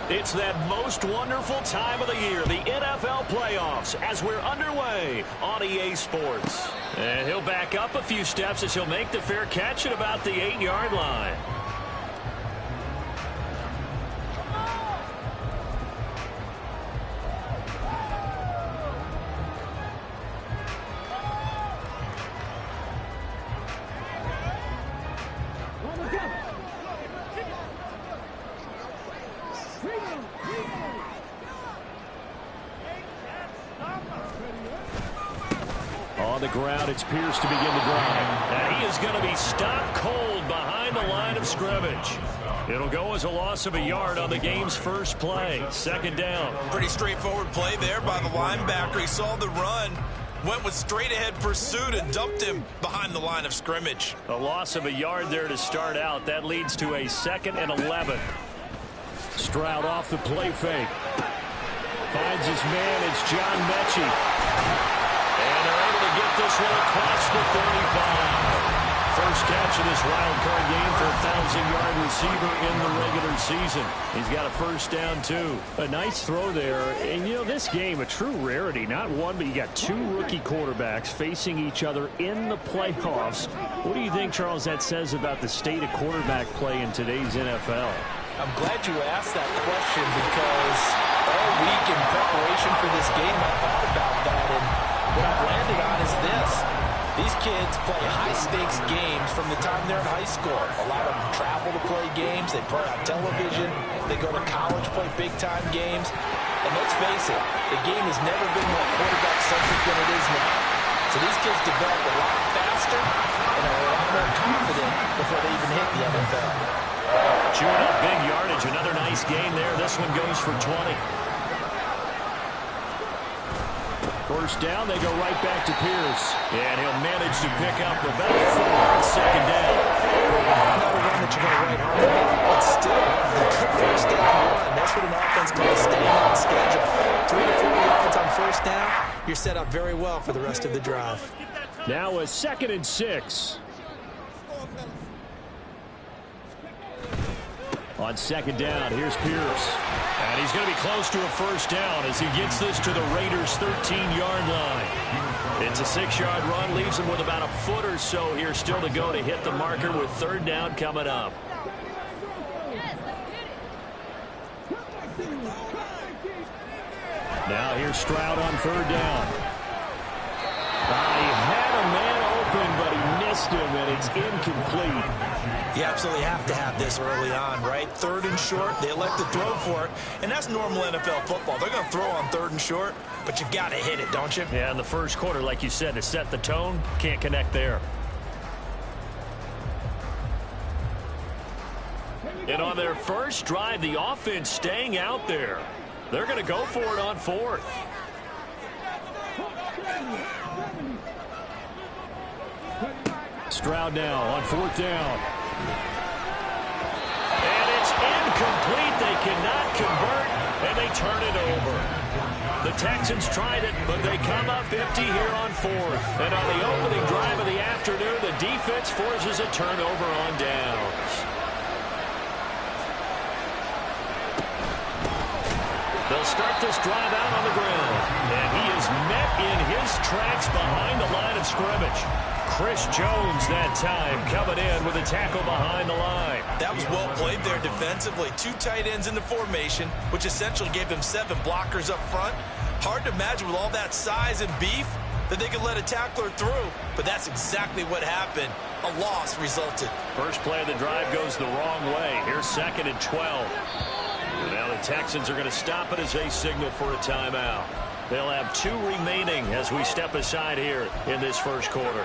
It's that most wonderful time of the year, the NFL playoffs, as we're underway on EA Sports. And he'll back up a few steps as he'll make the fair catch at about the 8-yard line. On the ground, it's Pierce to begin the drive. And he is going to be stopped cold behind the line of scrimmage. It'll go as a loss of a yard on the game's first play. Second down. Pretty straightforward play there by the linebacker. He saw the run, went with straight-ahead pursuit, and dumped him behind the line of scrimmage. A loss of a yard there to start out. That leads to a 2nd and 11. Stroud off the play fake. Finds his man. It's John Mechie. And they're able to get this one across the 35. First catch of this wild card game for a 1,000-yard receiver in the regular season. He's got a first down, too. A nice throw there. And, you know, this game, a true rarity. Not one, but you got 2 rookie quarterbacks facing each other in the playoffs. What do you think, Charles, that says about the state of quarterback play in today's NFL? I'm glad you asked that question because all week in preparation for this game, I thought about that, and what I've landed on is this. These kids play high-stakes games from the time they're in high school. A lot of them travel to play games. They play on television. They go to college, play big-time games. And let's face it, the game has never been more quarterback-centric than it is now. So these kids develop a lot faster and are a lot more confident before they even hit the NFL. Chewing up big yardage. Another nice gain there. This one goes for 20. First down, they go right back to Pierce. And he'll manage to pick up about 4 on second down. Another run that you're going to write home about, but still, a good first down run. That's what an offense calls staying on schedule. 3 to 4 yards on first down, you're set up very well for the rest of the drive. Now a 2nd and 6. On second down, here's Pierce. And he's going to be close to a first down as he gets this to the Raiders' 13-yard line. It's a 6-yard run, leaves him with about a foot or so here still to go to hit the marker with 3rd down coming up. Now here's Stroud on 3rd down. He had a man open, but he missed him, and it's incomplete. You absolutely have to have this early on, right? 3rd and short, they elect to throw for it, and that's normal NFL football. They're going to throw on 3rd and short, but you've got to hit it, don't you? Yeah, in the first quarter, like you said, to set the tone, can't connect there. And on their first drive, the offense staying out there. They're going to go for it on 4th. Stroud now on 4th down. And it's incomplete. They cannot convert, and they turn it over. The Texans tried it, but they come up empty here on 4th. And on the opening drive of the afternoon, the defense forces a turnover on downs. They'll start this drive out on the ground. And he is met in his tracks behind the line of scrimmage. Chris Jones that time coming in with a tackle behind the line. That was well played there defensively. 2 tight ends in the formation, which essentially gave them 7 blockers up front. Hard to imagine with all that size and beef that they could let a tackler through, but that's exactly what happened. A loss resulted. First play of the drive goes the wrong way. Here's 2nd and 12. Now the Texans are going to stop it as they signal for a timeout. They'll have 2 remaining as we step aside here in this first quarter.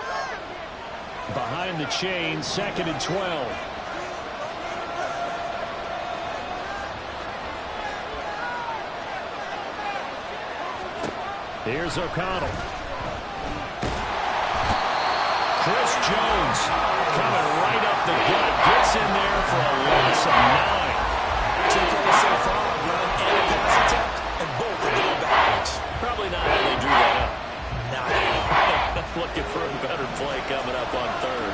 Behind the chain, 2nd and 12. Here's O'Connell. Chris Jones coming right up the gut. Gets in there for a loss of 9. 2 plays so far, run and a pass attempt, and both are going backwards. Probably not how they drew that up. Nah. Looking for a better play coming up on 3rd.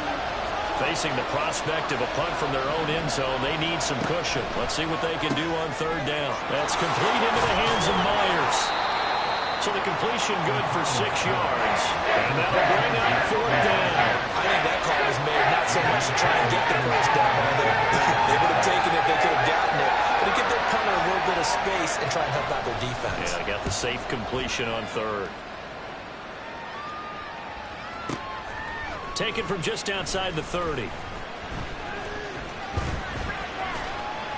Facing the prospect of a punt from their own end zone, they need some cushion. Let's see what they can do on third down. That's complete into the hands of Myers. So the completion good for 6 yards. And that'll bring up fourth down. I think that call was made not so much to try and get the first down. They would have taken it, they could have gotten it. But to give their punter a little bit of space and try and help out their defense. Yeah, they got the safe completion on third. Taken from just outside the 30.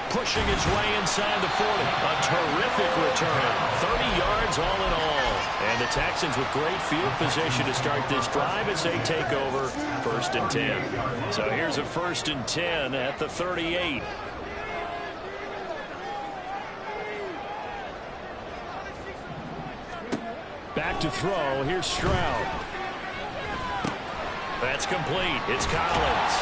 Pushing his way inside the 40. A terrific return. 30 yards all in all. And the Texans with great field position to start this drive as they take over 1st and 10. So here's a 1st and 10 at the 38. Back to throw. Here's Stroud. That's complete. It's Collins.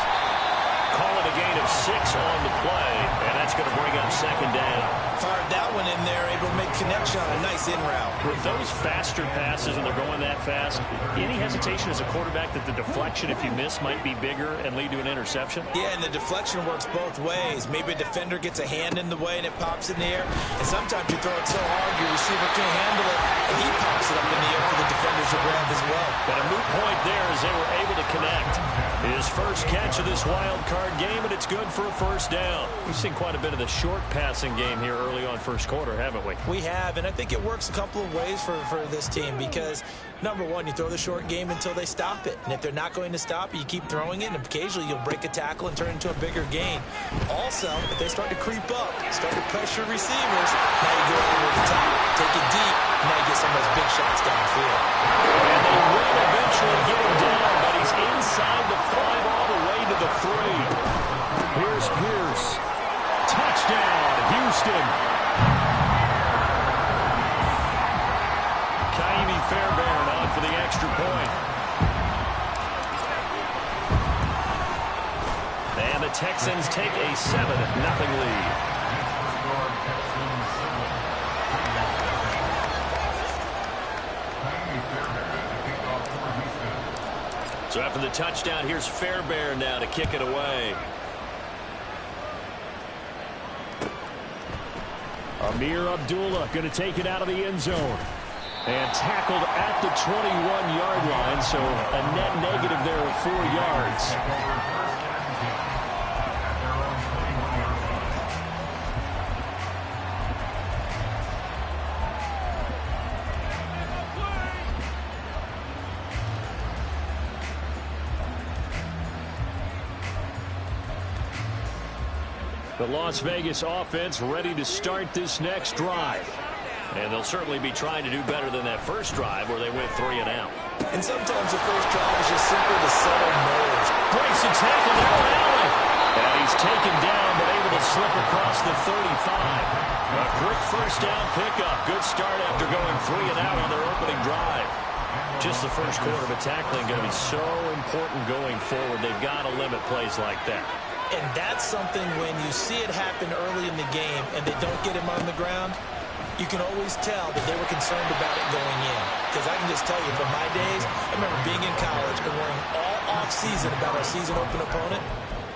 Call it a gain of 6 on the play, and that's going to bring up 2nd down. Fired that one in there, able to make connection on a nice in route. With those faster passes and they're going that fast, any hesitation as a quarterback that the deflection, if you miss, might be bigger and lead to an interception? Yeah, and the deflection works both ways. Maybe a defender gets a hand in the way and it pops in the air, and sometimes you throw it so hard your receiver can't handle it, and he pops it up in the air for the defenders to grab as well. But a moot point there as they were able to connect. His first catch of this wild card game, and it's good for a 1st down. We've seen quite a bit of the short passing game here early on 1st quarter, haven't we? We have, and I think it works a couple of ways for this team because, number one, you throw the short game until they stop it. And if they're not going to stop it, you keep throwing it, and occasionally you'll break a tackle and turn it into a bigger gain. Also, if they start to creep up, start to pressure receivers, now you go over the top, take it deep, and now you get some of those big shots downfield. And they will eventually get him down, but he's inside the 5 all the way to the 3. Here's Pierce. Touchdown, Houston. Kaimi Fairbairn on for the extra point. And the Texans take a 7-0 lead. So after the touchdown, here's Fairbairn now to kick it away. Amir Abdullah going to take it out of the end zone. And tackled at the 21-yard line, so a net negative there of 4 yards. The Las Vegas offense ready to start this next drive. And they'll certainly be trying to do better than that first drive where they went 3 and out. And sometimes the first drive is just simply to settle nerves. Breaks a tackle now, Allen. And he's taken down but able to slip across the 35. A quick first down pickup. Good start after going 3 and out on their opening drive. Just the first quarter, but tackling going to be so important going forward. They've got to limit plays like that. And that's something when you see it happen early in the game and they don't get him on the ground, you can always tell that they were concerned about it going in. Because I can just tell you, from my days, I remember being in college and worrying all off-season about our season open opponent,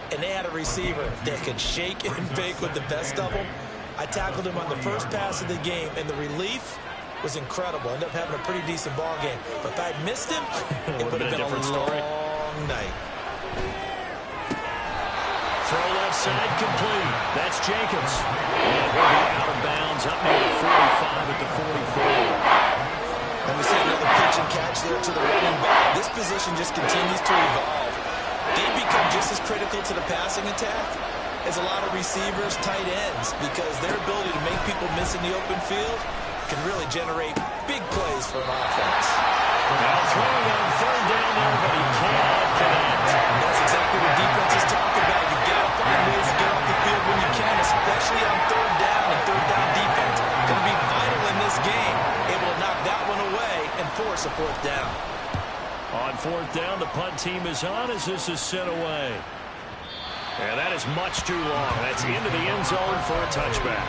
and they had a receiver that could shake and bake with the best of them. I tackled him on the first pass of the game, and the relief was incredible. Ended up having a pretty decent ball game. But if I'd missed him, it would have been a long night. Throw left side complete. That's Jacobs. And he'll be out of bounds up near the 45 at the 44. And we see another pitch and catch there to the running back. This position just continues to evolve. They become just as critical to the passing attack as a lot of receivers, tight ends, because their ability to make people miss in the open field can really generate big plays for an offense. Now throwing on third down there, but he cannot connect. And that's exactly what defenses talk about. You've got to find ways to get off the field when you can, especially on third down. And third down defense going to be vital in this game. Able to knock that one away and force a 4th down. On 4th down, the punt team is on as this is sent away. And that is much too long. That's into the end zone for a touchback.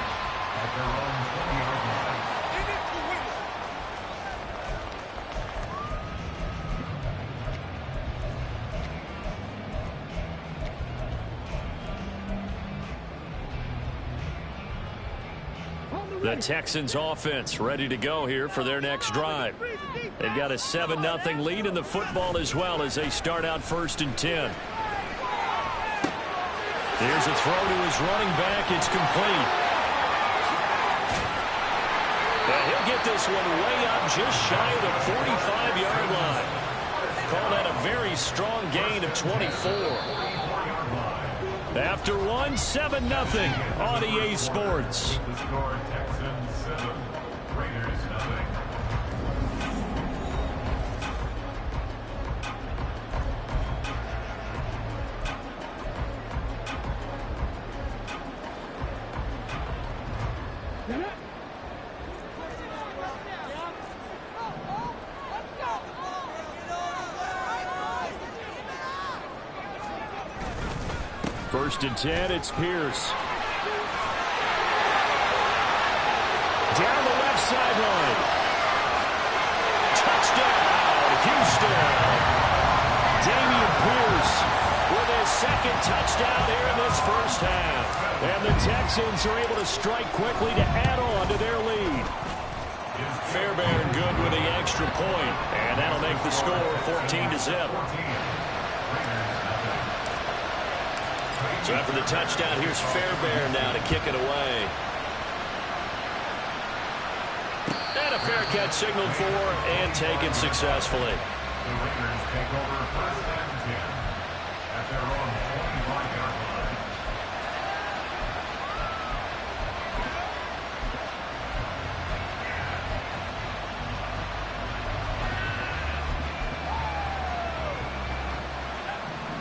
The Texans offense ready to go here for their next drive. They've got a 7-0 lead in the football as well as they start out 1st and 10. Here's a throw to his running back. It's complete. And he'll get this one way up just shy of the 45-yard line. Call that a very strong gain of 24. After one, 7-0 on EA Sports. First and 10, it's Pierce. Down the left sideline. Touchdown, Houston. Damian Pierce with his second touchdown here in this first half. And the Texans are able to strike quickly to add on to their lead. Fairbairn good with the extra point, and that'll make the score 14-0. So after the touchdown, here's Fairbairn now to kick it away. And a fair catch signaled for and taken successfully. The Raiders take over 1st and 10 at their own 25-yard line.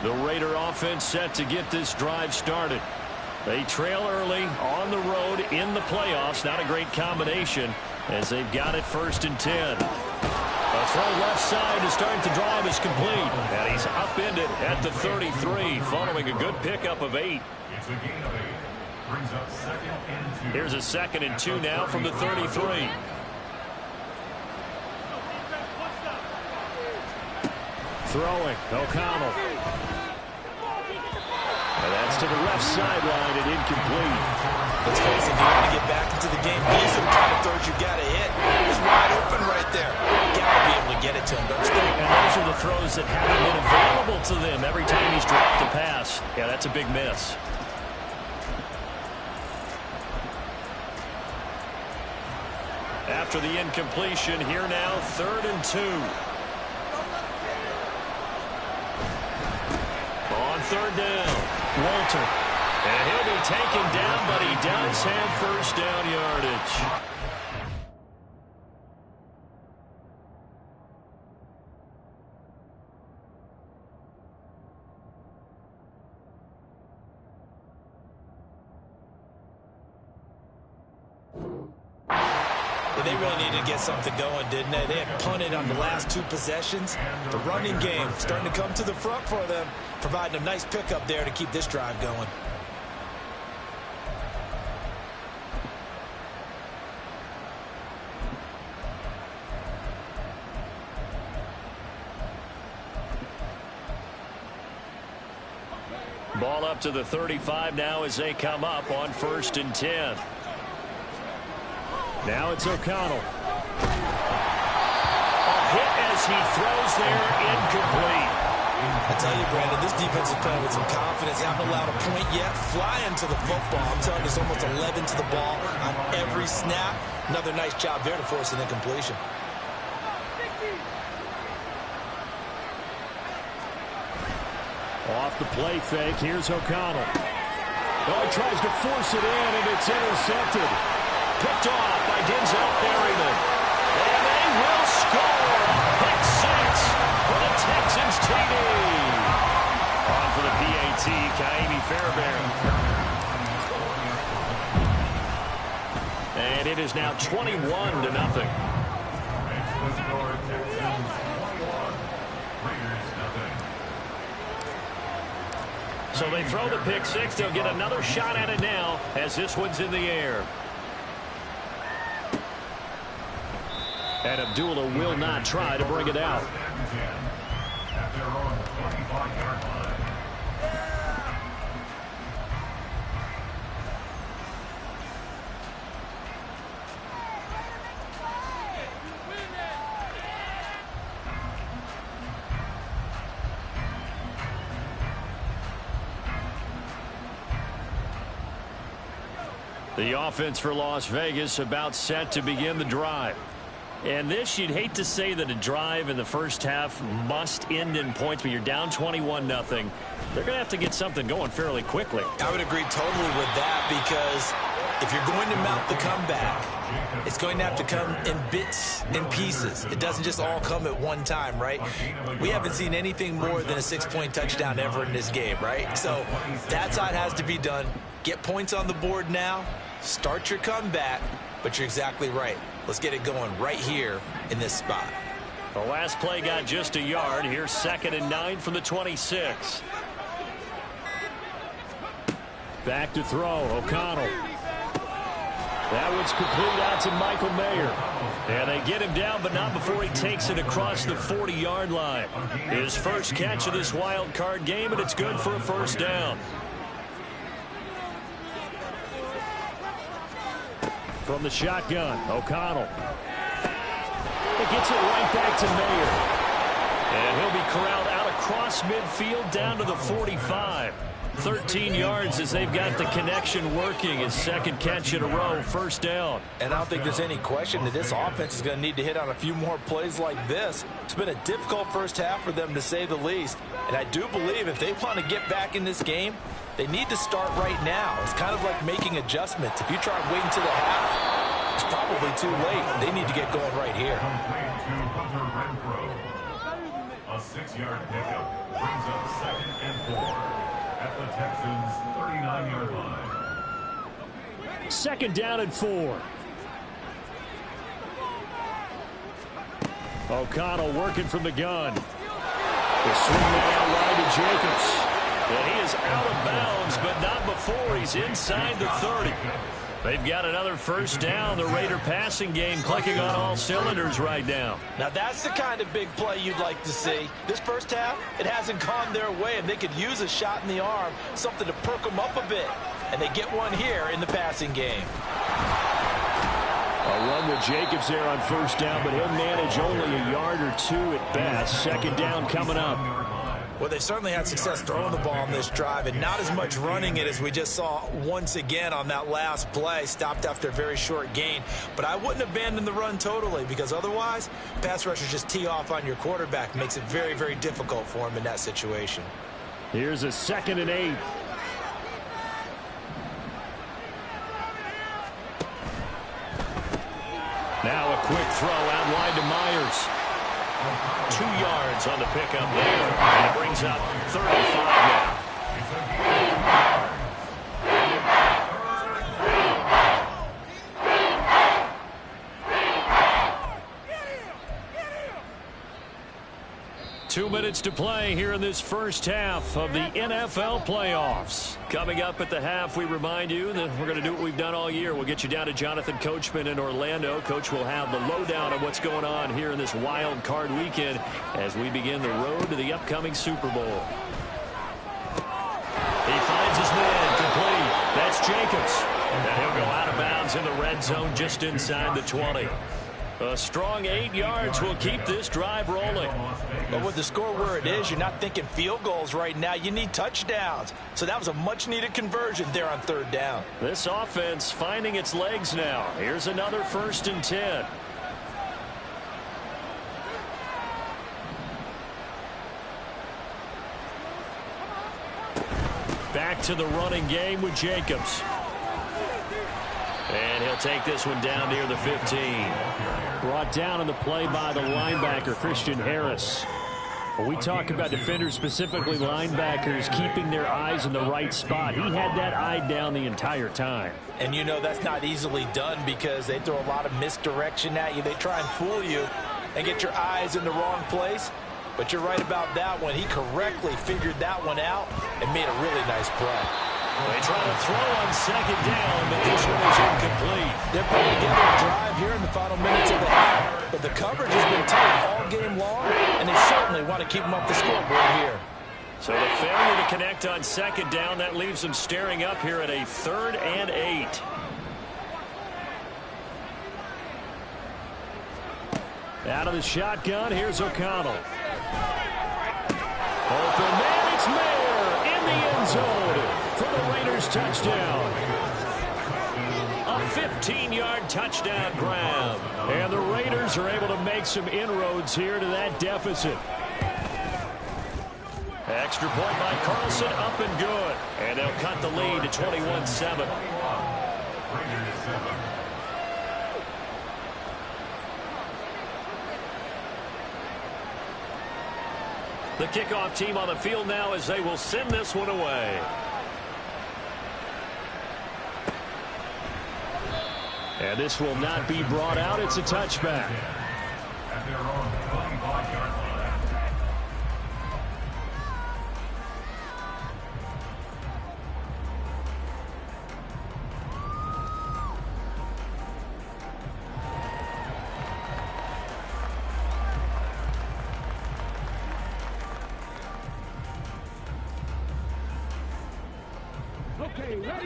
The Raider offense set to get this drive started. They trail early on the road in the playoffs. Not a great combination as they've got it 1st and 10. A throw left side to start the drive is complete. And he's upended at the 33 following a good pickup of 8. It's a gain of 8. Brings up 2nd and 2. Here's a 2nd and 2 now from the 33. Throwing, O'Connell. And that's to the left sideline and incomplete. Let's face it, if you want to get back into the game, these are the kind of throws you got to hit. He's wide open right there. You got to be able to get it to him, don't you think? And those are the throws that haven't been available to them every time he's dropped a pass. Yeah, that's a big miss. After the incompletion, here now, 3rd and 2. On 3rd down, Walter. And he'll be taken down, but he does have 1st down yardage. They really needed to get something going, didn't they? They had punted on the last 2 possessions. The running game starting to come to the front for them, providing a nice pickup there to keep this drive going. Ball up to the 35 now as they come up on 1st and 10. Now it's O'Connell. A hit as he throws there, incomplete. I tell you, Brandon, this defense is playing with some confidence. Haven't allowed a point yet. Flying to the football. I'm telling you, it's almost 11 to the ball on every snap. Another nice job there to force an incompletion. Off the play fake, here's O'Connell. Oh, he tries to force it in, and it's intercepted. Picked off by Denzel Perryman. And they will score. Pick 6 for the Texans TD. On for the PAT, Kaimi Fairbairn. And it is now 21-0. So they throw the pick 6. They'll get another shot at it now as this one's in the air. And Abdullah will not try to bring it out. The offense for Las Vegas about set to begin the drive. And this, you'd hate to say that a drive in the first half must end in points, but you're down 21-0. They're going to have to get something going fairly quickly. I would agree totally with that, because if you're going to mount the comeback, it's going to have to come in bits and pieces. It doesn't just all come at one time, right? We haven't seen anything more than a 6-point touchdown ever in this game, right? So that's how it has to be done. Get points on the board now. Start your comeback, but you're exactly right. Let's get it going right here in this spot. The last play got just a yard. Here's 2nd and 9 from the 26. Back to throw. O'Connell. That one's complete out to Michael Mayer. And they get him down, but not before he takes it across the 40-yard line. His first catch of this wild card game, and it's good for a first down. From the shotgun, O'Connell. It gets it right back to Mayer. And he'll be corralled out across midfield down to the 45. 13 yards as they've got the connection working. His second catch in a row, first down. And I don't think there's any question that this offense is going to need to hit on a few more plays like this. It's been a difficult first half for them, to say the least. And I do believe if they want to get back in this game, they need to start right now. It's kind of like making adjustments. If you try and wait until the half, it's probably too late. They need to get going right here. A 6-yard pickup brings up 2nd and 4 at the Texans' 39-yard line. 2nd down and 4. O'Connell working from the gun. They swing that out wide to Jacobs. And he is out of bounds, but not before he's inside the 30. They've got another first down. The Raider passing game clicking on all cylinders right now. Now that's the kind of big play you'd like to see. This first half, it hasn't gone their way, and they could use a shot in the arm, something to perk them up a bit. And they get one here in the passing game. A run with Jacobs there on first down, but he'll manage only a yard or two at best. 2nd down coming up. Well, they've certainly had success throwing the ball on this drive, and not as much running it as we just saw once again on that last play, stopped after a very short gain. But I wouldn't abandon the run totally, because otherwise, pass rushers just tee off on your quarterback. Makes it very, very difficult for him in that situation. Here's a 2nd and 8. Now a quick throw out wide to Myers. 2 yards on the pickup there. And it brings up 35 now. 2 minutes to play here in this first half of the NFL playoffs. Coming up at the half, we remind you that we're going to do what we've done all year. We'll get you down to Jonathan Coachman in Orlando. Coach will have the lowdown of what's going on here in this wild card weekend as we begin the road to the upcoming Super Bowl. He finds his man complete. That's Jacobs. And he'll go out of bounds in the red zone just inside the 20. A strong 8 yards will keep this drive rolling. But with the score where it is, you're not thinking field goals right now. You need touchdowns. So that was a much-needed conversion there on 3rd down. This offense finding its legs now. Here's another 1st and 10. Back to the running game with Jacobs. And he'll take this one down near the 15. Brought down on the play by the linebacker, Christian Harris. When we talk about defenders, specifically linebackers, keeping their eyes in the right spot, he had that eye down the entire time. And you know that's not easily done because they throw a lot of misdirection at you. They try and fool you and get your eyes in the wrong place. But you're right about that one. He correctly figured that one out and made a really nice play. They try to throw on 2nd down, but this one is incomplete. They're putting together a drive here in the final minutes of the half, but the coverage has been tight all game long, and they certainly want to keep them up the scoreboard here. So the failure to connect on 2nd down, that leaves them staring up here at a 3rd and 8. Out of the shotgun, here's O'Connell. Open man, it's Mayer in the end zone for the Raiders touchdown. A 15-yard touchdown grab. And the Raiders are able to make some inroads here to that deficit. Extra point by Carlson, up and good. And they'll cut the lead to 21-7. The kickoff team on the field now as they will send this one away. And this will not be brought out. It's a touchback. At their own 25-yard line.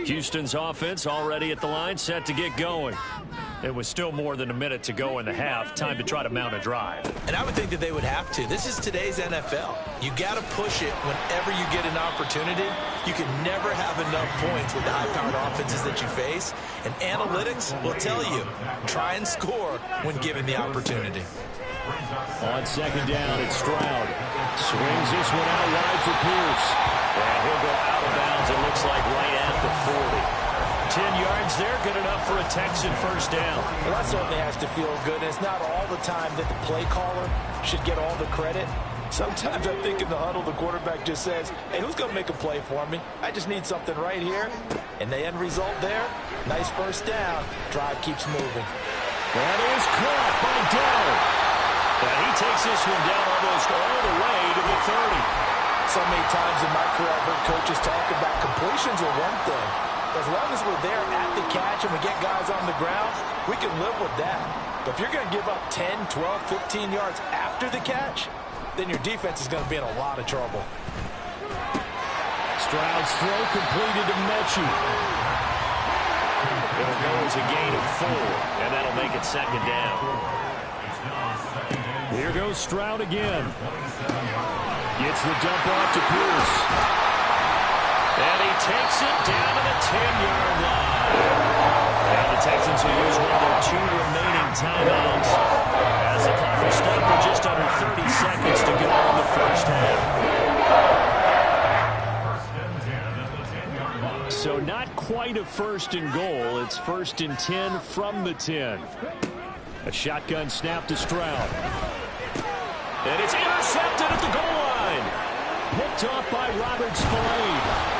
Houston's offense already at the line, set to get going. It was still more than a minute to go in the half. Time to try to mount a drive. And I would think that they would have to. This is today's NFL. You got to push it whenever you get an opportunity. You can never have enough points with the high-powered offenses that you face. And analytics will tell you, try and score when given the opportunity. On second down, it's Stroud. Swings this one out wide for Pierce. And he'll go out of bounds, it looks like, right at the 40. 10 yards there, good enough for a Texan first down. Well, that certainly has to feel good. It's not all the time that the play caller should get all the credit. Sometimes I think in the huddle, the quarterback just says, hey, who's going to make a play for me? I just need something right here. And the end result there, nice first down. Drive keeps moving. That is caught by Dell. And he takes this one down almost all the way to the 30. So many times in my career, I've heard coaches talk about completions are one thing. As long as we're there at the catch and we get guys on the ground, we can live with that. But if you're going to give up 10, 12, 15 yards after the catch, then your defense is going to be in a lot of trouble. Stroud's throw completed to Mechie. It'll go as a gain of 4, and that'll make it second down. Here goes Stroud again. Gets the dump off to Pierce. And he takes it down to the 10-yard line. And the Texans will use one of their 2 remaining timeouts as the clock will stop with just under 30 seconds to go in the first half. So not quite a first and goal. It's first and 10 from the 10. A shotgun snap to Stroud. And it's intercepted at the goal line. Picked off by Robert Spillane.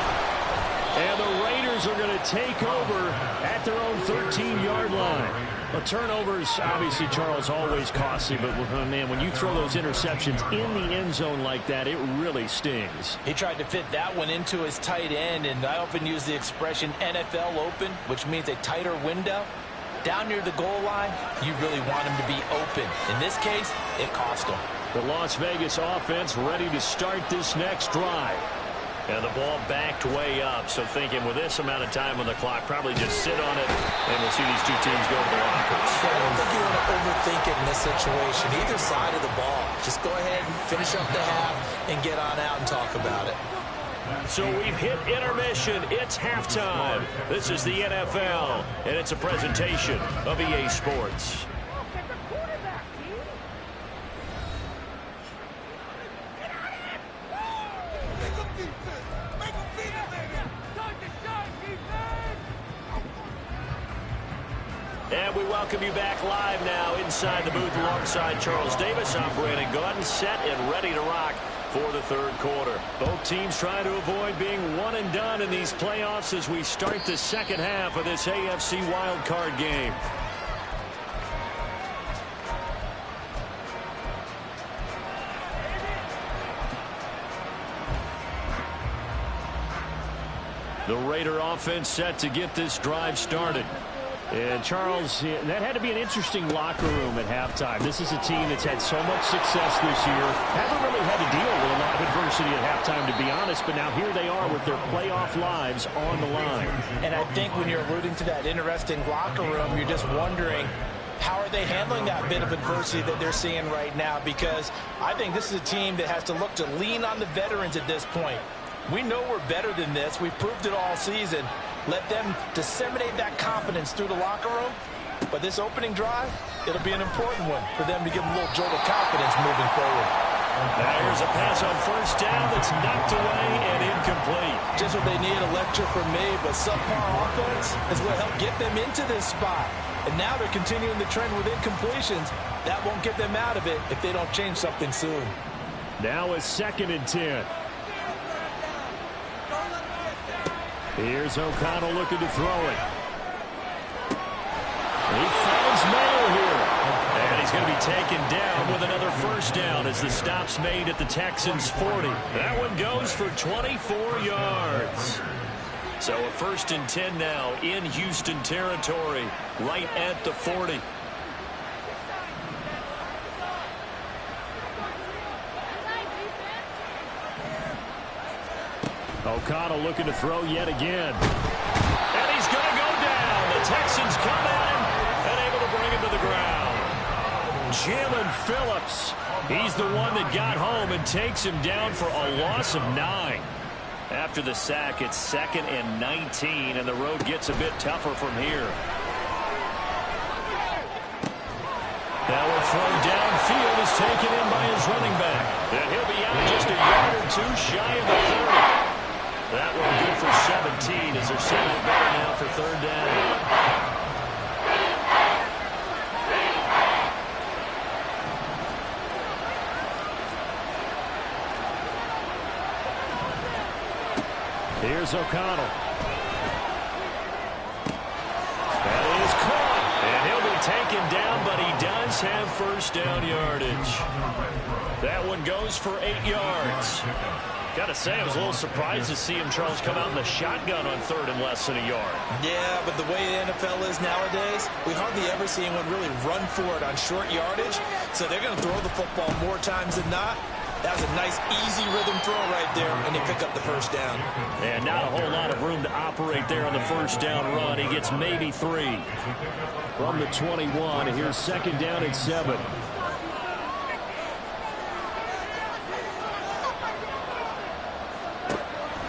And the Raiders are going to take over at their own 13-yard line. The turnovers, obviously, Charles, always costly. But, man, when you throw those interceptions in the end zone like that, it really stings. He tried to fit that one into his tight end, and I often use the expression NFL open, which means a tighter window. Down near the goal line, you really want him to be open. In this case, it cost him. The Las Vegas offense ready to start this next drive. And the ball backed way up, so thinking with this amount of time on the clock, probably just sit on it, and we'll see these two teams go to the lockers. I don't think you want to overthink it in this situation. Either side of the ball. Just go ahead and finish up the half and get on out and talk about it. So we've hit intermission. It's halftime. This is the NFL, and it's a presentation of EA Sports. And we welcome you back live now inside the booth alongside Charles Davis. I'm Brandon Gordon, set and ready to rock for the third quarter. Both teams trying to avoid being one and done in these playoffs as we start the second half of this AFC Wildcard game. The Raider offense set to get this drive started. And, Charles, that had to be an interesting locker room at halftime. This is a team that's had so much success this year. Haven't really had to deal with a lot of adversity at halftime, to be honest. But now here they are with their playoff lives on the line. And I think when you're alluding to that interesting locker room, you're just wondering, how are they handling that bit of adversity that they're seeing right now? Because I think this is a team that has to look to lean on the veterans at this point. We know we're better than this. We've proved it all season. Let them disseminate that confidence through the locker room. But this opening drive, it'll be an important one for them to give them a little jolt of confidence moving forward. Now here's a pass on first down that's knocked away and incomplete. Just what they need, a lecture from me, but subpar offense is what helped get them into this spot. And now they're continuing the trend with incompletions. That won't get them out of it if they don't change something soon. Now a 2nd and 10. Here's O'Connell looking to throw it. He finds Mayo here. And he's going to be taken down with another first down as the stop's made at the Texans' 40. That one goes for 24 yards. So a 1st and 10 now in Houston territory, right at the 40. O'Connell looking to throw yet again. And he's going to go down. The Texans come at him and able to bring him to the ground. Jalen Phillips. He's the one that got home and takes him down for a loss of 9. After the sack, it's 2nd and 19, and the road gets a bit tougher from here. Now a throw downfield is taken in by his running back. And he'll be out just a yard or two shy of the 30. That one good for 17 as they're setting it better now for 3rd down. Here's O'Connell. That is caught. And he'll be taken down, but he does have first down yardage. That one goes for 8 yards. Got to say, I was a little surprised to see him, Charles, come out in the shotgun on 3rd and less than a yard. Yeah, but the way the NFL is nowadays, we hardly ever see anyone really run for it on short yardage. So they're going to throw the football more times than not. That was a nice, easy rhythm throw right there, and they pick up the first down. And not a whole lot of room to operate there on the first down run. He gets maybe 3. From the 21, here's 2nd down and 7.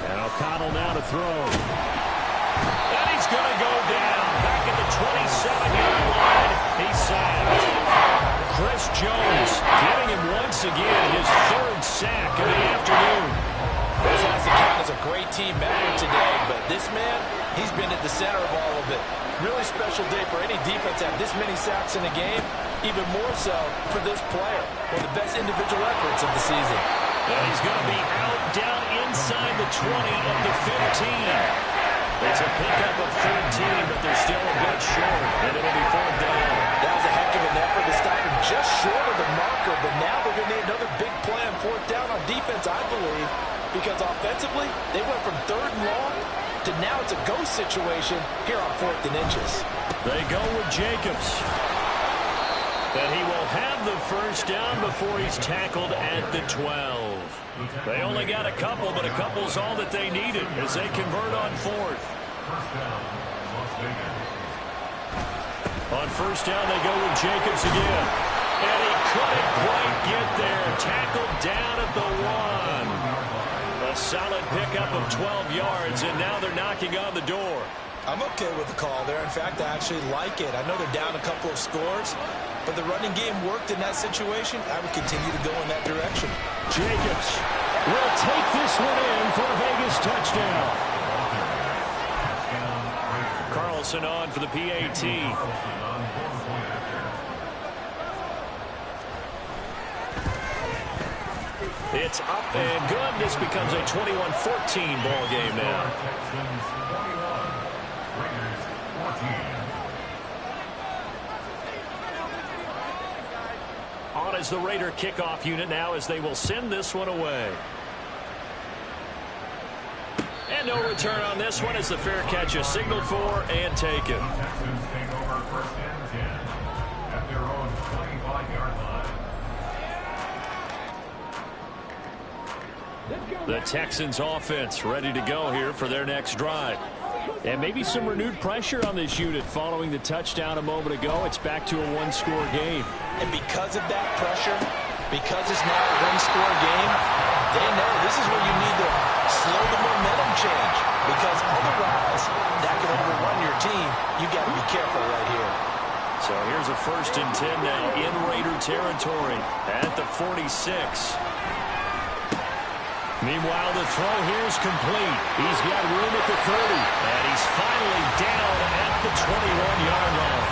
And O'Connell now to throw. And he's going to go down. Back at the 27-yard line. He's sacked. Chris Jones getting him once again his 3rd sack of the afternoon. This has to count as a great team effort today, but this man, he's been at the center of all of it. Really special day for any defense to have this many sacks in a game, even more so for this player. One of the best individual efforts of the season. And he's going to be out down inside the 20 of the 15. It's a pickup of 13, but they're still a bit short, and it'll be 4th down. That was a heck of an effort to stop him just short of the marker, but now they're going to need another big play on 4th down on defense, I believe, because offensively, they went from 3rd and long to now it's a go situation here on 4th and inches. They go with Jacobs. And he will have the first down before he's tackled at the 12. They only got a couple, but a couple's all that they needed as they convert on 4th. On first down, they go with Jacobs again. And he couldn't quite get there. Tackled down at the 1. A solid pickup of 12 yards, and now they're knocking on the door. I'm okay with the call there. In fact, I actually like it. I know they're down a couple of scores, but the running game worked in that situation. I would continue to go in that direction. Jacobs will take this one in for a Vegas touchdown. Carlson on for the PAT. It's up and good. This becomes a 21-14 ball game now. On as the Raider kickoff unit now as they will send this one away. And no return on this one as the fair catch is signaled for and taken. Texans take over 1st and 10 at their own 25-yard line. The Texans offense ready to go here for their next drive. And maybe some renewed pressure on this unit following the touchdown a moment ago. It's back to a one-score game. And because of that pressure, because it's now a one-score game, they know this is where you need to slow the momentum change. Because otherwise, that 1st and 10 now in Raider territory at the 46. Meanwhile, the throw here is complete. He's got room at the 30. And he's finally down at the 21-yard line.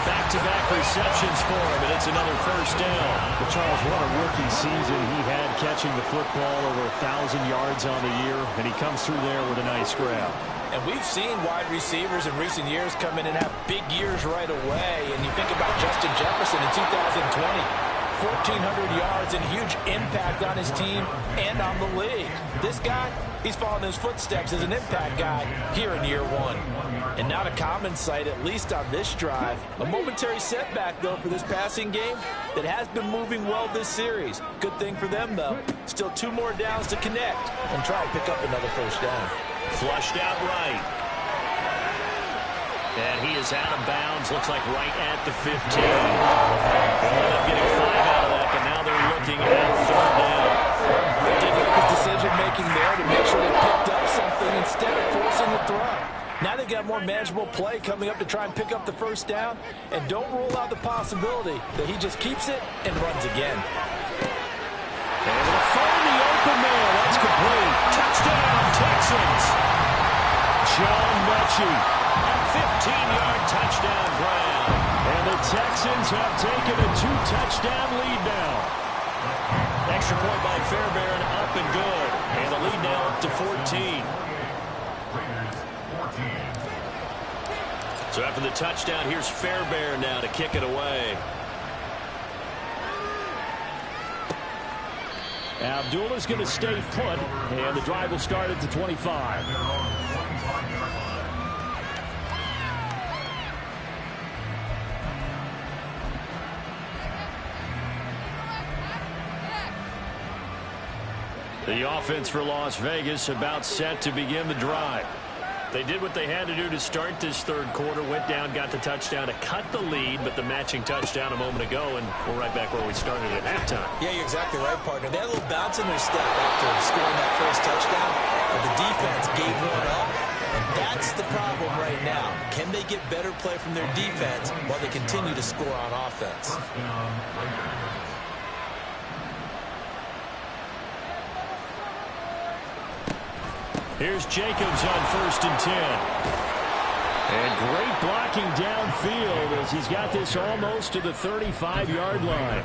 Back-to-back receptions for him, and it's another 1st down. But Charles, what a rookie season he had catching the football, over 1,000 yards on the year, and he comes through there with a nice grab. And we've seen wide receivers in recent years come in and have big years right away. And you think about Justin Jefferson in 2020. 1,400 yards and huge impact on his team and on the league. This guy, he's following his footsteps as an impact guy here in year 1. And not a common sight, at least on this drive. A momentary setback, though, for this passing game that has been moving well this series. Good thing for them, though. Still 2 more downs to connect and try and pick up another 1st down. Flushed out right. And he is out of bounds, looks like right at the 15. They'll end up getting 5 out of that, but now they're looking at 3rd down. They did make his decision-making there to make sure they picked up something instead of forcing the throw. Now they've got more manageable play coming up to try and pick up the 1st down, and don't rule out the possibility that he just keeps it and runs again. And they'll find the open man. That's complete. Touchdown, Texans. John Mechie. 15-yard touchdown grab. And the Texans have taken a 2-touchdown lead now. Extra point by Fairbairn, up and good. And the lead now up to 14. So after the touchdown, here's Fairbairn now to kick it away. Abdullah's going to stay put, and the drive will start at the 25. The offense for Las Vegas about set to begin the drive. They did what they had to do to start this 3rd quarter, went down, got the touchdown to cut the lead, but the matching touchdown a moment ago, and we're right back where we started at halftime. Yeah, you're exactly right, partner. They had a little bounce in their step after scoring that 1st touchdown, but the defense gave one up, and that's the problem right now. Can they get better play from their defense while they continue to score on offense? Here's Jacobs on 1st and 10. And great blocking downfield as he's got this almost to the 35-yard line.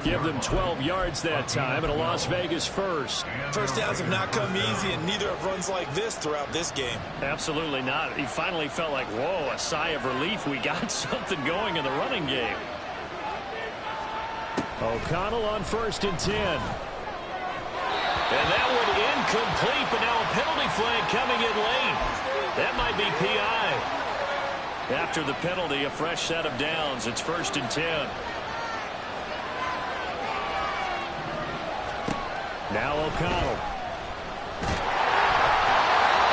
Give them 12 yards that time, and a Las Vegas 1st. 1st downs have not come easy, and neither have runs like this throughout this game. Absolutely not. He finally felt like, whoa, a sigh of relief. We got something going in the running game. O'Connell on 1st and 10. And that one incomplete, but now a penalty flag coming in late. That might be PI. After the penalty, a fresh set of downs. It's 1st and 10. Now O'Connell.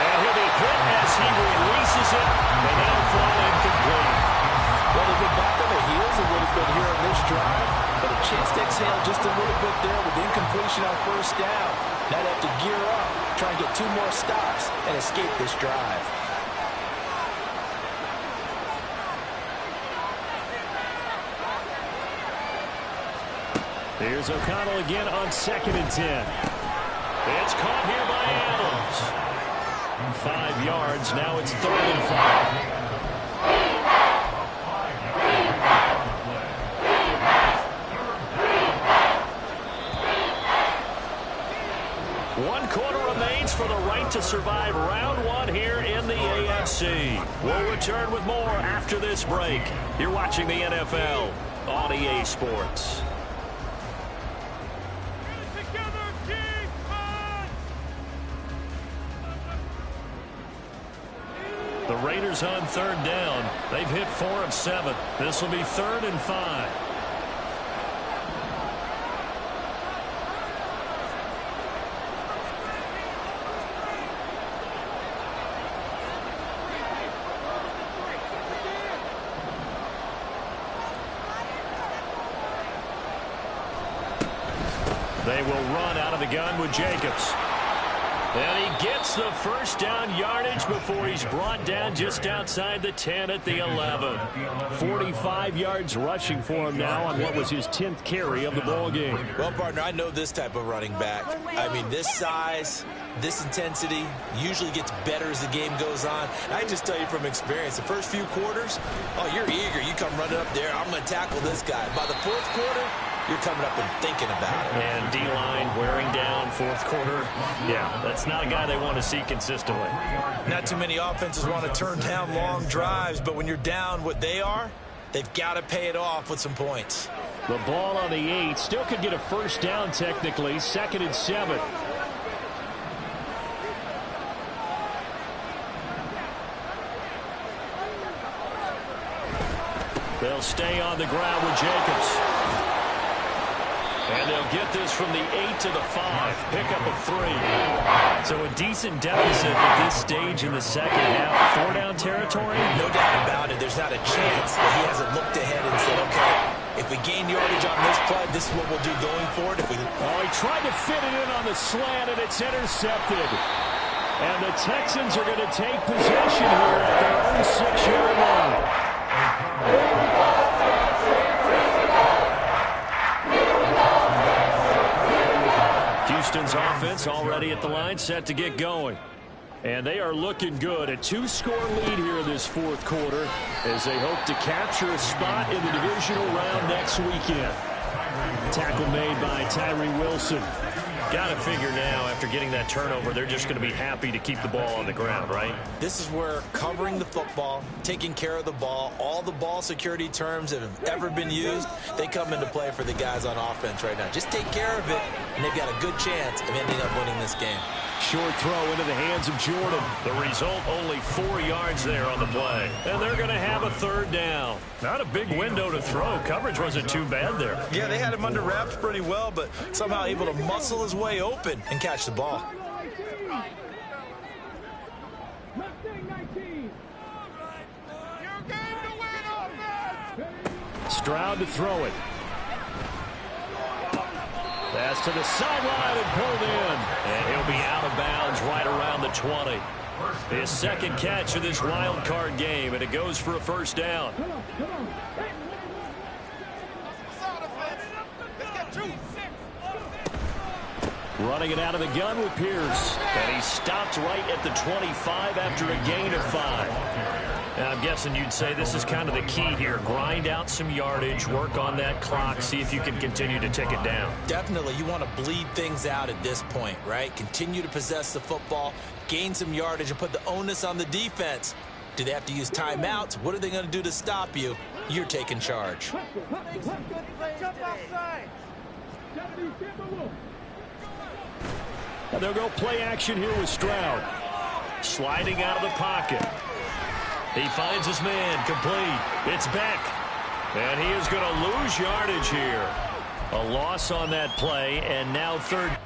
And he'll be hit as he releases it, and that'll fall incomplete. Well, they've been back on their heels a little bit here on this drive, but a chance to exhale just a little bit there with incompletion on 1st down. Now they have to gear up, try and get 2 more stops, and escape this drive. Here's O'Connell again on 2nd and 10. It's caught here by Adams. 5 yards. Now it's 3rd and 5. One quarter remains for the right to survive round 1 here in the AFC. We'll return with more after this break. You're watching the NFL on EA Sports. The Raiders on 3rd down. They've hit 4 of 7. This will be 3rd and 5. They will run out of the gun with Jacobs. And he gets the first down yardage before he's brought down just outside the 10 at the 11. 45 yards rushing for him now on what was his 10th carry of the ball game. Well, partner, I know this type of running back. I mean, this size, this intensity usually gets better as the game goes on. And I can just tell you from experience, the first few quarters, oh, you're eager. You come running up there, I'm going to tackle this guy. By the fourth quarter, you're coming up and thinking about it. And D-line wearing down fourth quarter. Yeah, that's not a guy they want to see consistently. Not too many offenses want to turn down long drives, but when you're down what they are, they've got to pay it off with some points. The ball on the 8. Still could get a first down technically. 2nd and 7. They'll stay on the ground with Jacobs. And they'll get this from the 8 to the 5. Pickup of 3. So a decent deficit at this stage in the second half. 4-down territory? No doubt about it. There's not a chance that he hasn't looked ahead and said, okay, if we gain yardage on this play, this is what we'll do going forward. He tried to fit it in on the slant, and it's intercepted. And the Texans are going to take possession here at their own 6-yard line. Houston's offense already at the line, set to get going. And they are looking good. A 2-score lead here in this fourth quarter as they hope to capture a spot in the divisional round next weekend. Tackle made by Tyree Wilson. Got to figure now, after getting that turnover, they're just going to be happy to keep the ball on the ground, right? This is where covering the football, taking care of the ball, all the ball security terms that have ever been used, they come into play for the guys on offense right now. Just take care of it, and they've got a good chance of ending up winning this game. Short throw into the hands of Jordan. The result, only 4 yards there on the play. And they're going to have a 3rd down. Not a big window to throw. Coverage wasn't too bad there. Yeah, they had him under wraps pretty well, but somehow able to muscle his way open and catch the ball. Stroud to throw it. Pass to the sideline and pulled in. And he'll be out of bounds right around the 20. His 2nd catch of this wild card game, and it goes for a first down. Running it out of the gun with Pierce. And he stopped right at the 25 after a gain of 5. And I'm guessing you'd say this is kind of the key here. Grind out some yardage, work on that clock, see if you can continue to tick it down. Definitely. You want to bleed things out at this point, right? Continue to possess the football, gain some yardage, and put the onus on the defense. Do they have to use timeouts? What are they going to do to stop you? You're taking charge. And they'll go play action here with Stroud. Sliding out of the pocket. He finds his man, complete. It's Beck. And he is going to lose yardage here. A loss on that play, and now 3rd.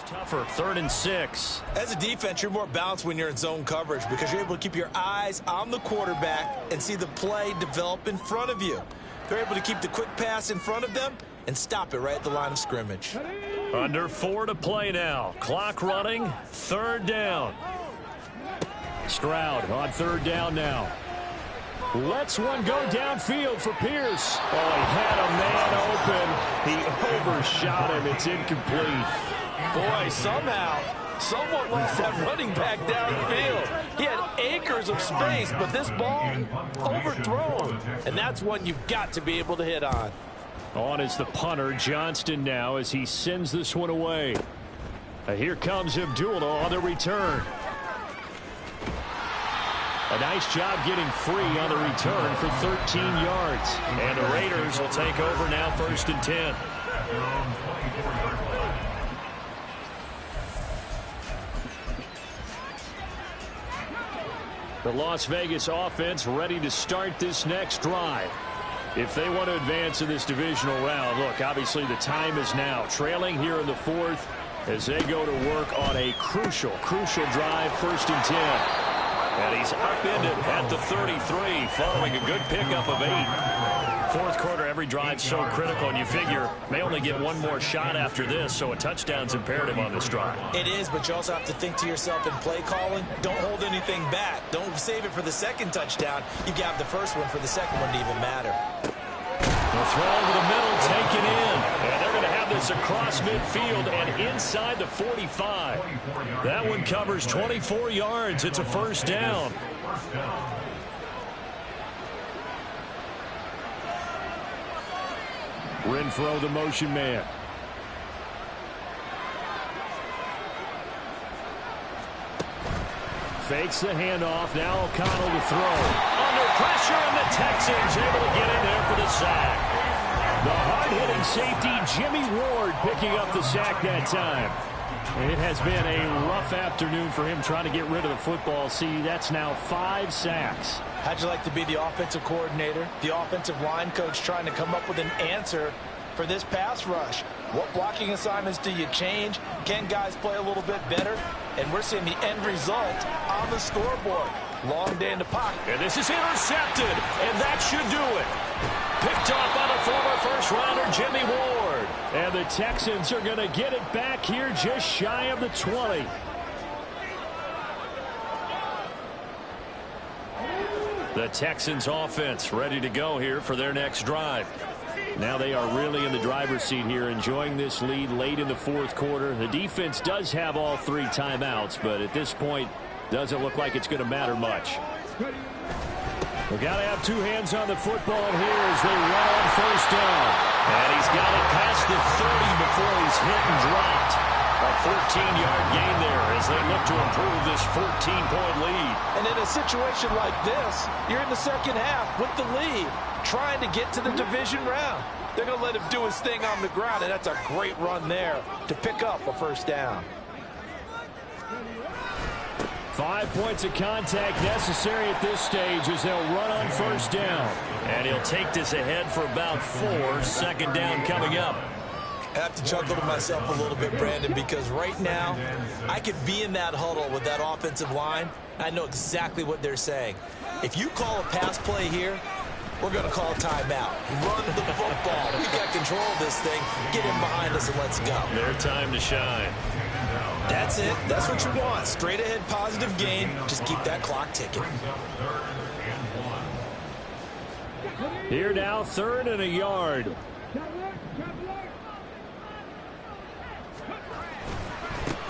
Tougher, 3rd and 6. As a defense, you're more balanced when you're in zone coverage because you're able to keep your eyes on the quarterback and see the play develop in front of you. They're able to keep the quick pass in front of them and stop it right at the line of scrimmage. Under 4 to play now. Clock running, 3rd down. Stroud on 3rd down now. Lets one go downfield for Pierce. Oh, he had a man open. He overshot him. It's incomplete. Boy, somehow, someone lost that running back downfield. He had acres of space, but this ball overthrown. And that's one you've got to be able to hit on. On is the punter, Johnston, now as he sends this one away. Here comes Abdullah on the return. A nice job getting free on the return for 13 yards. And the Raiders will take over now, 1st and 10. The Las Vegas offense ready to start this next drive. If they want to advance in this divisional round, look, obviously the time is now. Trailing here in the 4th as they go to work on a crucial drive, 1st and 10. And he's upended at the 33 following a good pickup of 8. 4th quarter, every drive so critical, and you figure may only get one more shot after this, so a touchdown's imperative on this drive. It is, but you also have to think to yourself in play calling, don't hold anything back. Don't save it for the 2nd touchdown. You got the 1st one for the 2nd one to even matter. The throw over the middle, taken in. And they're going to have this across midfield and inside the 45. That one covers 24 yards. It's a 1st down. Renfro, the motion man. Fakes the handoff. Now O'Connell to throw. Under pressure, and the Texans able to get in there for the sack. The hard-hitting safety, Jimmy Ward, picking up the sack that time. It has been a rough afternoon for him trying to get rid of the football. See, that's now 5 sacks. How'd you like to be the offensive coordinator, the offensive line coach trying to come up with an answer for this pass rush? What blocking assignments do you change? Can guys play a little bit better? And we're seeing the end result on the scoreboard. Long day in the pocket. And this is intercepted, and that should do it. Picked off by the former first-rounder Jimmy Ward. And the Texans are going to get it back here just shy of the 20. The Texans offense ready to go here for their next drive. Now they are really in the driver's seat here, enjoying this lead late in the 4th quarter. The defense does have all 3 timeouts, but at this point, doesn't look like it's going to matter much. We've got to have 2 hands on the football here as they run on 1st down. And he's got it past the 30 before he's hit and dropped. A 14-yard gain there as they look to improve this 14-point lead. And in a situation like this, you're in the 2nd half with the lead, trying to get to the division round. They're going to let him do his thing on the ground, and that's a great run there to pick up a 1st down. 5 points of contact necessary at this stage as they'll run on 1st down. And he'll take this ahead for about 4. 2nd down coming up. I have to chuckle to myself a little bit, Brandon, because right now I could be in that huddle with that offensive line. I know exactly what they're saying. If you call a pass play here, we're going to call a timeout. Run the football. We got control of this thing. Get him behind us and let's go. Their time to shine. That's it. That's what you want. Straight ahead positive gain. Just keep that clock ticking. Here now, 3rd and a yard.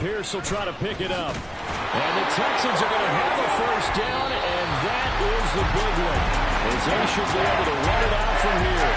Pierce will try to pick it up. And the Texans are going to have a 1st down, and that is the big one, as they should be able to run it out from here.